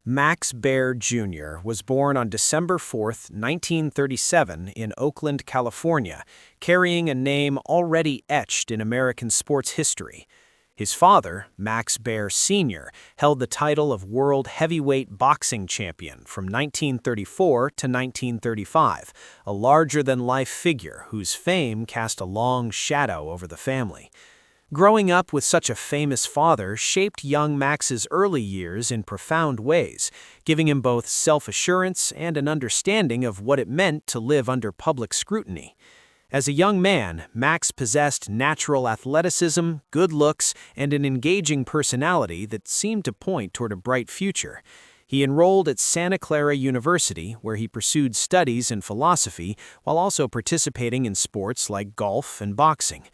Max Baer Jr. was born on December 4, 1937, in Oakland, California, carrying a name already etched in American sports history. His father, Max Baer Sr., held the title of World Heavyweight Boxing Champion from 1934 to 1935, a larger-than-life figure whose fame cast a long shadow over the family. Growing up with such a famous father shaped young Max's early years in profound ways, giving him both self-assurance and an understanding of what it meant to live under public scrutiny. As a young man, Max possessed natural athleticism, good looks, and an engaging personality that seemed to point toward a bright future. He enrolled at Santa Clara University, where he pursued studies in philosophy while also participating in sports like golf and boxing.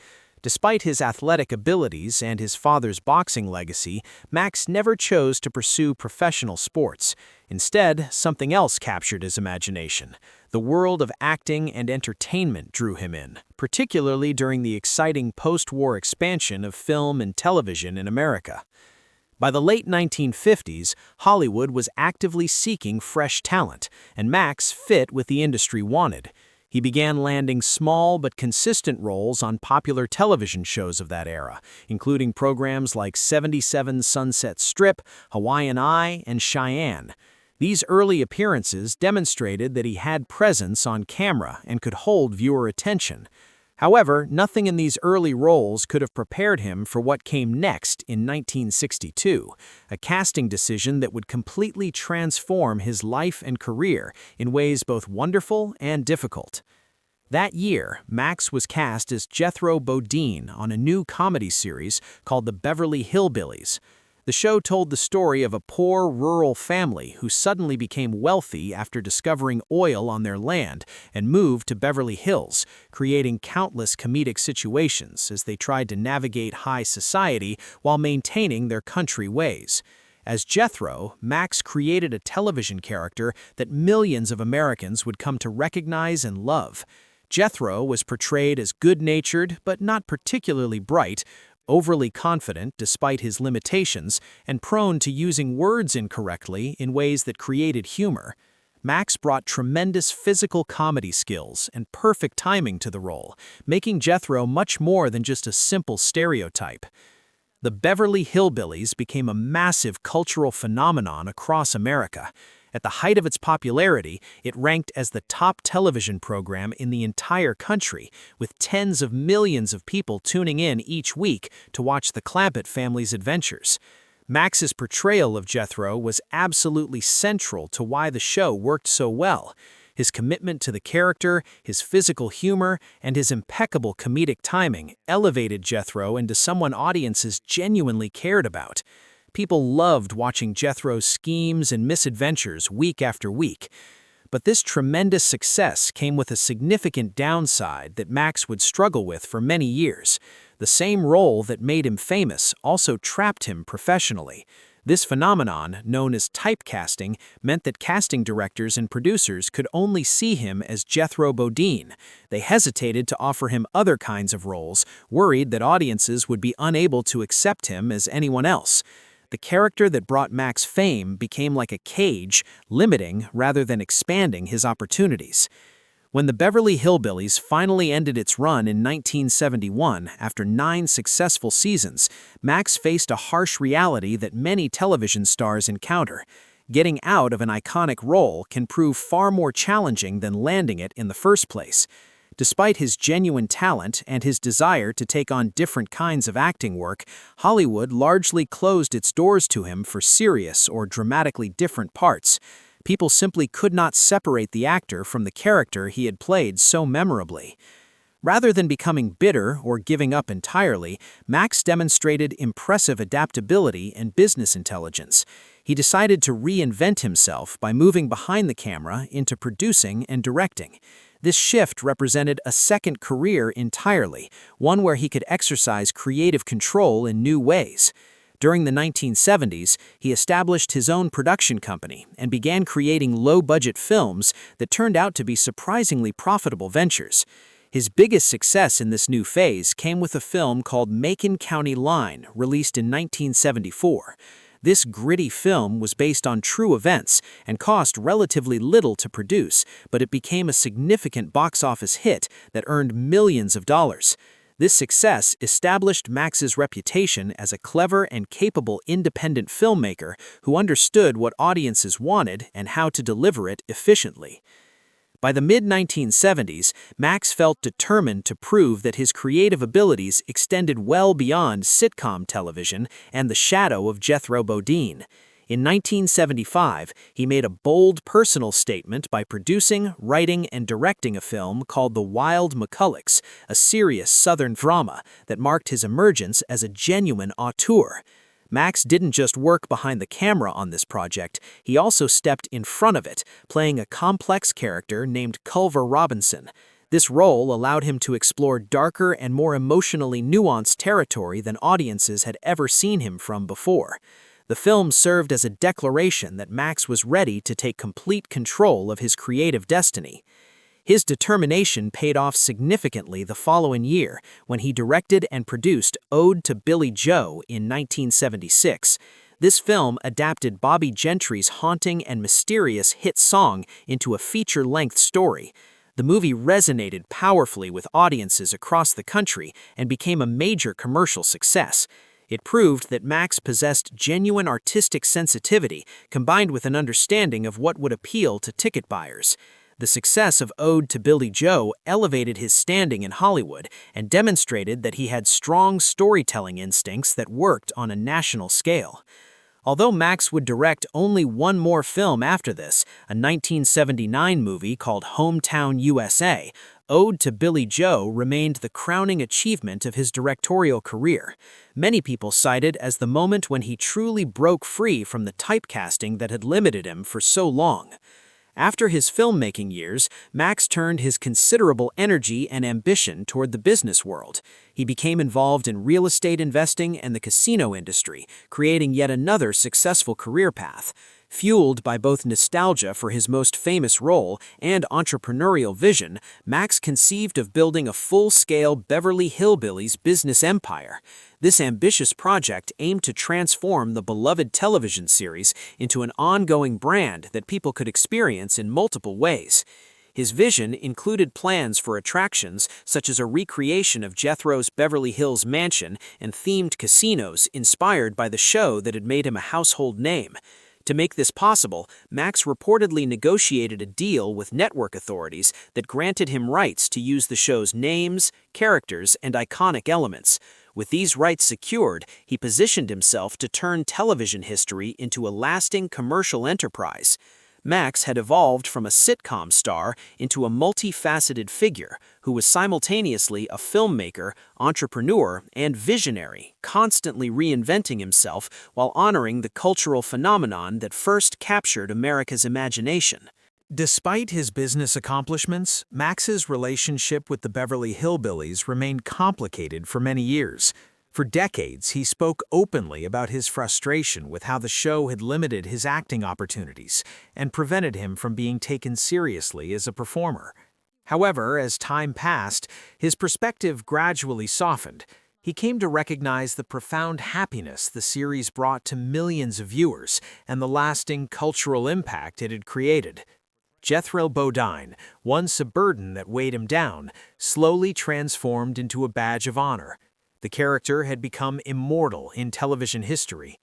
Despite his athletic abilities and his father's boxing legacy, Max never chose to pursue professional sports. Instead, something else captured his imagination. The world of acting and entertainment drew him in, particularly during the exciting post-war expansion of film and television in America. By the late 1950s, Hollywood was actively seeking fresh talent, and Max fit what the industry wanted. He began landing small but consistent roles on popular television shows of that era, including programs like 77 Sunset Strip, Hawaiian Eye, and Cheyenne. These early appearances demonstrated that he had presence on camera and could hold viewer attention. However, nothing in these early roles could have prepared him for what came next in 1962, a casting decision that would completely transform his life and career in ways both wonderful and difficult. That year, Max was cast as Jethro Bodine on a new comedy series called the Beverly Hillbillies. The show told the story of a poor rural family who suddenly became wealthy after discovering oil on their land and moved to Beverly Hills, creating countless comedic situations as they tried to navigate high society while maintaining their country ways. As Jethro, Max created a television character that millions of Americans would come to recognize and love. Jethro was portrayed as good-natured but not particularly bright, overly confident despite his limitations, and prone to using words incorrectly in ways that created humor. Max brought tremendous physical comedy skills and perfect timing to the role, making Jethro much more than just a simple stereotype. The Beverly Hillbillies became a massive cultural phenomenon across America. At the height of its popularity, it ranked as the top television program in the entire country, with tens of millions of people tuning in each week to watch the Clampett family's adventures. Max's portrayal of Jethro was absolutely central to why the show worked so well. His commitment to the character, his physical humor, and his impeccable comedic timing elevated Jethro into someone audiences genuinely cared about. People loved watching Jethro's schemes and misadventures week after week. But this tremendous success came with a significant downside that Max would struggle with for many years. The same role that made him famous also trapped him professionally. This phenomenon, known as typecasting, meant that casting directors and producers could only see him as Jethro Bodine. They hesitated to offer him other kinds of roles, worried that audiences would be unable to accept him as anyone else. The character that brought Max fame became like a cage, limiting rather than expanding his opportunities. When the Beverly Hillbillies finally ended its run in 1971, after 9 successful seasons, Max faced a harsh reality that many television stars encounter. Getting out of an iconic role can prove far more challenging than landing it in the first place. Despite his genuine talent and his desire to take on different kinds of acting work, Hollywood largely closed its doors to him for serious or dramatically different parts. People simply could not separate the actor from the character he had played so memorably. Rather than becoming bitter or giving up entirely, Max demonstrated impressive adaptability and business intelligence. He decided to reinvent himself by moving behind the camera into producing and directing. This shift represented a second career entirely, one where he could exercise creative control in new ways. During the 1970s, he established his own production company and began creating low-budget films that turned out to be surprisingly profitable ventures. His biggest success in this new phase came with a film called Macon County Line, released in 1974. This gritty film was based on true events and cost relatively little to produce, but it became a significant box office hit that earned millions of dollars. This success established Max's reputation as a clever and capable independent filmmaker who understood what audiences wanted and how to deliver it efficiently. By the mid-1970s, Max felt determined to prove that his creative abilities extended well beyond sitcom television and the shadow of Jethro Bodine. In 1975, he made a bold personal statement by producing, writing, and directing a film called The Wild McCullochs, a serious Southern drama that marked his emergence as a genuine auteur. Max didn't just work behind the camera on this project, he also stepped in front of it, playing a complex character named Culver Robinson. This role allowed him to explore darker and more emotionally nuanced territory than audiences had ever seen him from before. The film served as a declaration that Max was ready to take complete control of his creative destiny. His determination paid off significantly the following year when he directed and produced Ode to Billy Joe in 1976. This film adapted Bobby Gentry's haunting and mysterious hit song into a feature-length story. The movie resonated powerfully with audiences across the country and became a major commercial success. It proved that Max possessed genuine artistic sensitivity combined with an understanding of what would appeal to ticket buyers. The success of Ode to Billy Joe elevated his standing in Hollywood and demonstrated that he had strong storytelling instincts that worked on a national scale. Although Max would direct only one more film after this, a 1979 movie called Hometown USA, Ode to Billy Joe remained the crowning achievement of his directorial career. Many people cite it as the moment when he truly broke free from the typecasting that had limited him for so long. After his filmmaking years, Max turned his considerable energy and ambition toward the business world. He became involved in real estate investing and the casino industry, creating yet another successful career path. Fueled by both nostalgia for his most famous role and entrepreneurial vision, Max conceived of building a full-scale Beverly Hillbillies business empire. This ambitious project aimed to transform the beloved television series into an ongoing brand that people could experience in multiple ways. His vision included plans for attractions such as a recreation of Jethro's Beverly Hills mansion and themed casinos inspired by the show that had made him a household name. To make this possible, Max reportedly negotiated a deal with network authorities that granted him rights to use the show's names, characters, and iconic elements. With these rights secured, he positioned himself to turn television history into a lasting commercial enterprise. Max had evolved from a sitcom star into a multifaceted figure who was simultaneously a filmmaker, entrepreneur, and visionary, constantly reinventing himself while honoring the cultural phenomenon that first captured America's imagination. Despite his business accomplishments, Max's relationship with the Beverly Hillbillies remained complicated for many years. For decades, he spoke openly about his frustration with how the show had limited his acting opportunities and prevented him from being taken seriously as a performer. However, as time passed, his perspective gradually softened. He came to recognize the profound happiness the series brought to millions of viewers and the lasting cultural impact it had created. Jethro Bodine, once a burden that weighed him down, slowly transformed into a badge of honor. The character had become immortal in television history.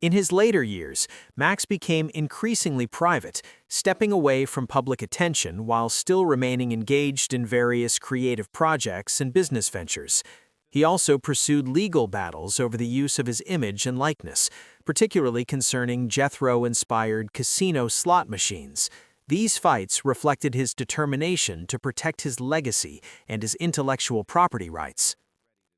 In his later years, Max became increasingly private, stepping away from public attention while still remaining engaged in various creative projects and business ventures. He also pursued legal battles over the use of his image and likeness, particularly concerning Jethro-inspired casino slot machines. These fights reflected his determination to protect his legacy and his intellectual property rights.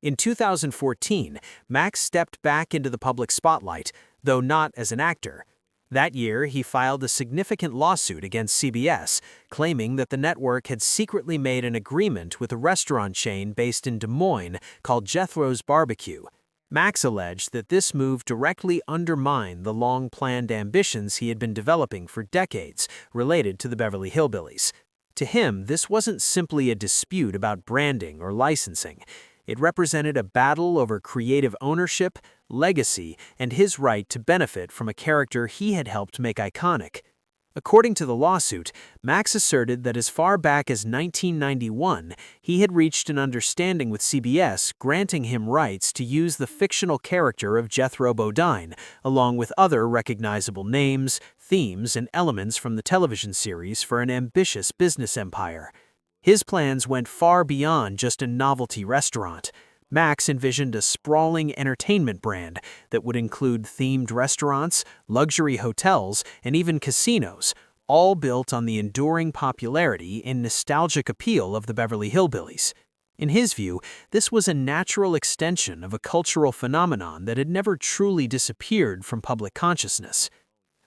In 2014, Max stepped back into the public spotlight, though not as an actor. That year, he filed a significant lawsuit against CBS, claiming that the network had secretly made an agreement with a restaurant chain based in Des Moines called Jethro's Barbecue. Max alleged that this move directly undermined the long-planned ambitions he had been developing for decades related to the Beverly Hillbillies. To him, this wasn't simply a dispute about branding or licensing. It represented a battle over creative ownership, legacy, and his right to benefit from a character he had helped make iconic. According to the lawsuit, Max asserted that as far back as 1991, he had reached an understanding with CBS granting him rights to use the fictional character of Jethro Bodine, along with other recognizable names, themes, and elements from the television series for an ambitious business empire. His plans went far beyond just a novelty restaurant. Max envisioned a sprawling entertainment brand that would include themed restaurants, luxury hotels, and even casinos, all built on the enduring popularity and nostalgic appeal of the Beverly Hillbillies. In his view, this was a natural extension of a cultural phenomenon that had never truly disappeared from public consciousness.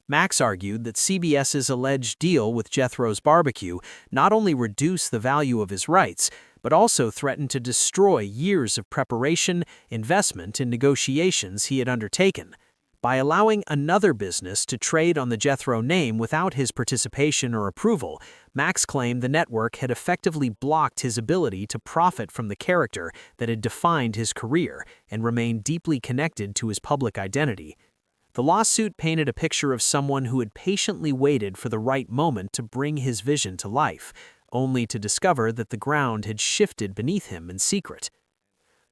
Max argued that CBS's alleged deal with Jethro's Barbecue not only reduced the value of his rights, but also threatened to destroy years of preparation, investment, and negotiations he had undertaken. By allowing another business to trade on the Jethro name without his participation or approval, Max claimed the network had effectively blocked his ability to profit from the character that had defined his career and remained deeply connected to his public identity. The lawsuit painted a picture of someone who had patiently waited for the right moment to bring his vision to life, only to discover that the ground had shifted beneath him in secret.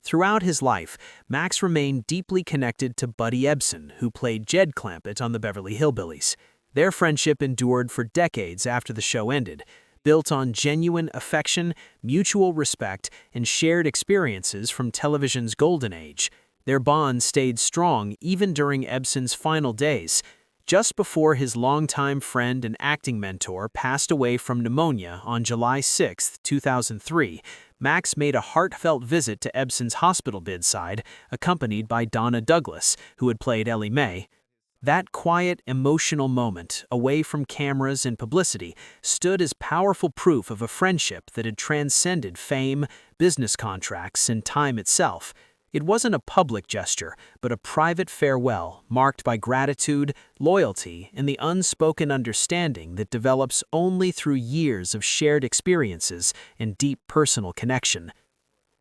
Throughout his life, Max remained deeply connected to Buddy Ebsen, who played Jed Clampett on the Beverly Hillbillies. Their friendship endured for decades after the show ended, built on genuine affection, mutual respect, and shared experiences from television's golden age. Their bond stayed strong even during Ebsen's final days. Just before his longtime friend and acting mentor passed away from pneumonia on July 6, 2003, Max made a heartfelt visit to Ebsen's hospital bedside, accompanied by Donna Douglas, who had played Ellie Mae. That quiet, emotional moment, away from cameras and publicity, stood as powerful proof of a friendship that had transcended fame, business contracts, and time itself. It wasn't a public gesture, but a private farewell marked by gratitude, loyalty, and the unspoken understanding that develops only through years of shared experiences and deep personal connection.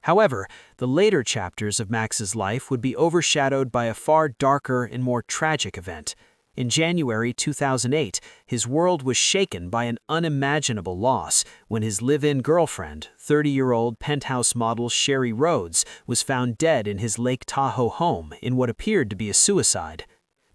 However, the later chapters of Max's life would be overshadowed by a far darker and more tragic event. In January 2008, his world was shaken by an unimaginable loss when his live-in girlfriend, 30-year-old penthouse model Sherry Rhodes, was found dead in his Lake Tahoe home in what appeared to be a suicide.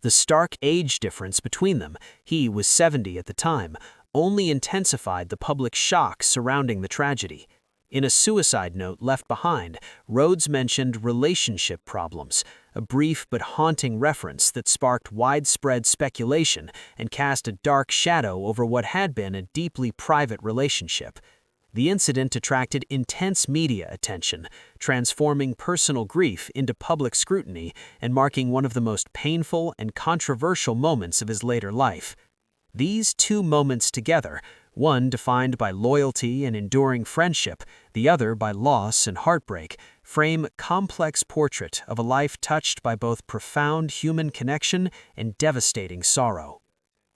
The stark age difference between them, he was 70 at the time, only intensified the public shock surrounding the tragedy. In a suicide note left behind, Rhodes mentioned relationship problems, a brief but haunting reference that sparked widespread speculation and cast a dark shadow over what had been a deeply private relationship. The incident attracted intense media attention, transforming personal grief into public scrutiny and marking one of the most painful and controversial moments of his later life. These two moments together, one defined by loyalty and enduring friendship, the other by loss and heartbreak, frame a complex portrait of a life touched by both profound human connection and devastating sorrow.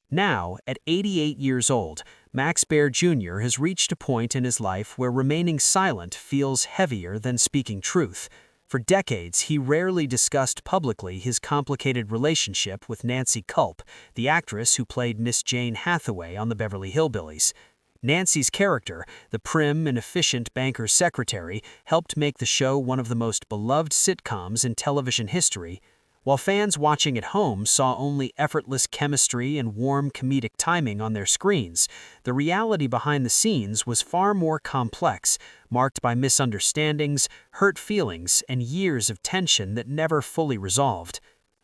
Now, at 88 years old, Max Baer Jr. has reached a point in his life where remaining silent feels heavier than speaking truth. For decades, he rarely discussed publicly his complicated relationship with Nancy Kulp, the actress who played Miss Jane Hathaway on the Beverly Hillbillies. Nancy's character, the prim and efficient banker's secretary, helped make the show one of the most beloved sitcoms in television history. While fans watching at home saw only effortless chemistry and warm comedic timing on their screens, the reality behind the scenes was far more complex, marked by misunderstandings, hurt feelings, and years of tension that never fully resolved.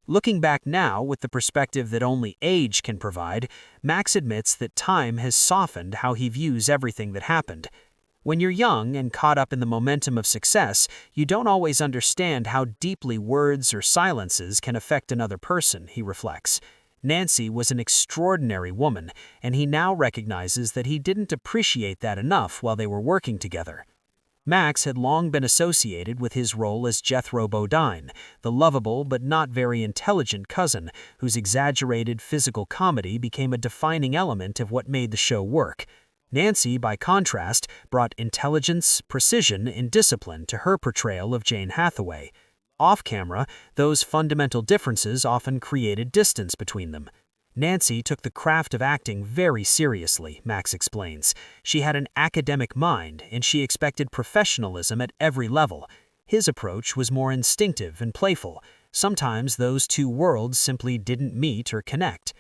Looking back now with the perspective that only age can provide, Max admits that time has softened how he views everything that happened. When you're young and caught up in the momentum of success, you don't always understand how deeply words or silences can affect another person, he reflects. Nancy was an extraordinary woman, and he now recognizes that he didn't appreciate that enough while they were working together. Max had long been associated with his role as Jethro Bodine, the lovable but not very intelligent cousin whose exaggerated physical comedy became a defining element of what made the show work. Nancy, by contrast, brought intelligence, precision, and discipline to her portrayal of Jane Hathaway. Off-camera, those fundamental differences often created distance between them. Nancy took the craft of acting very seriously, Max explains. She had an academic mind, and she expected professionalism at every level. His approach was more instinctive and playful. Sometimes those two worlds simply didn't meet or connect.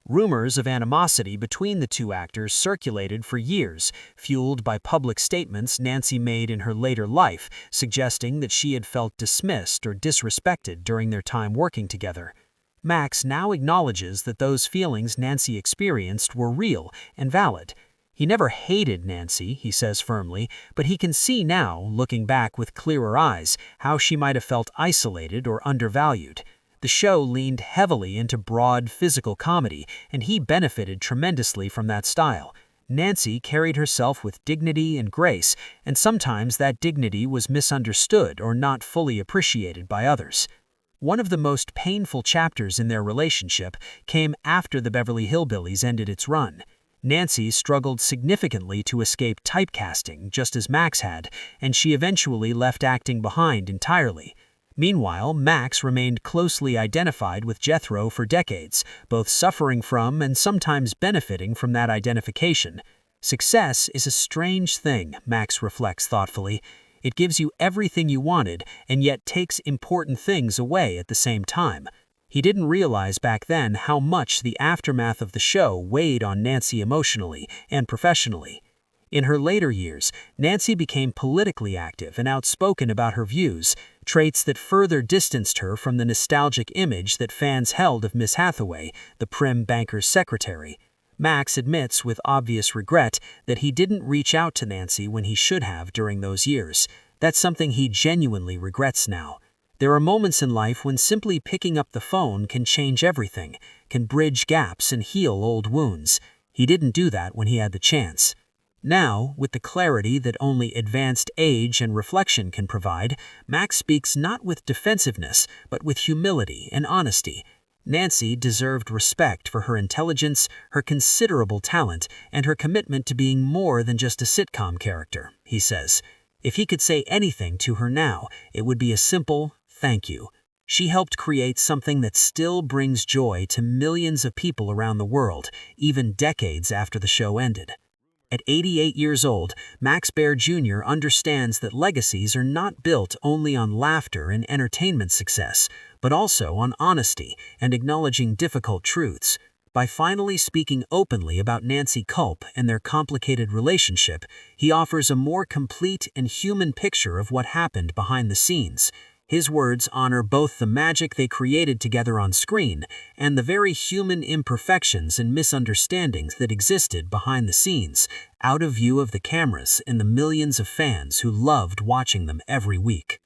Rumors of animosity between the two actors circulated for years, fueled by public statements Nancy made in her later life, suggesting that she had felt dismissed or disrespected during their time working together. Max now acknowledges that those feelings Nancy experienced were real and valid. He never hated Nancy, he says firmly, but he can see now, looking back with clearer eyes, how she might have felt isolated or undervalued. The show leaned heavily into broad physical comedy, and he benefited tremendously from that style. Nancy carried herself with dignity and grace, and sometimes that dignity was misunderstood or not fully appreciated by others. One of the most painful chapters in their relationship came after the Beverly Hillbillies ended its run. Nancy struggled significantly to escape typecasting, just as Max had, and she eventually left acting behind entirely. Meanwhile, Max remained closely identified with Jethro for decades, both suffering from and sometimes benefiting from that identification. Success is a strange thing, Max reflects thoughtfully. It gives you everything you wanted and yet takes important things away at the same time. He didn't realize back then how much the aftermath of the show weighed on Nancy emotionally and professionally. In her later years, Nancy became politically active and outspoken about her views, traits that further distanced her from the nostalgic image that fans held of Miss Hathaway, the prim banker's secretary. Max admits with obvious regret that he didn't reach out to Nancy when he should have during those years. That's something he genuinely regrets now. There are moments in life when simply picking up the phone can change everything, can bridge gaps and heal old wounds. He didn't do that when he had the chance. Now, with the clarity that only advanced age and reflection can provide, Max speaks not with defensiveness, but with humility and honesty. Nancy deserved respect for her intelligence, her considerable talent, and her commitment to being more than just a sitcom character, he says. If he could say anything to her now, it would be a simple thank you. She helped create something that still brings joy to millions of people around the world, even decades after the show ended. At 88 years old, Max Baer Jr. understands that legacies are not built only on laughter and entertainment success, but also on honesty and acknowledging difficult truths. By finally speaking openly about Nancy Kulp and their complicated relationship, he offers a more complete and human picture of what happened behind the scenes. His words honor both the magic they created together on screen and the very human imperfections and misunderstandings that existed behind the scenes, out of view of the cameras and the millions of fans who loved watching them every week.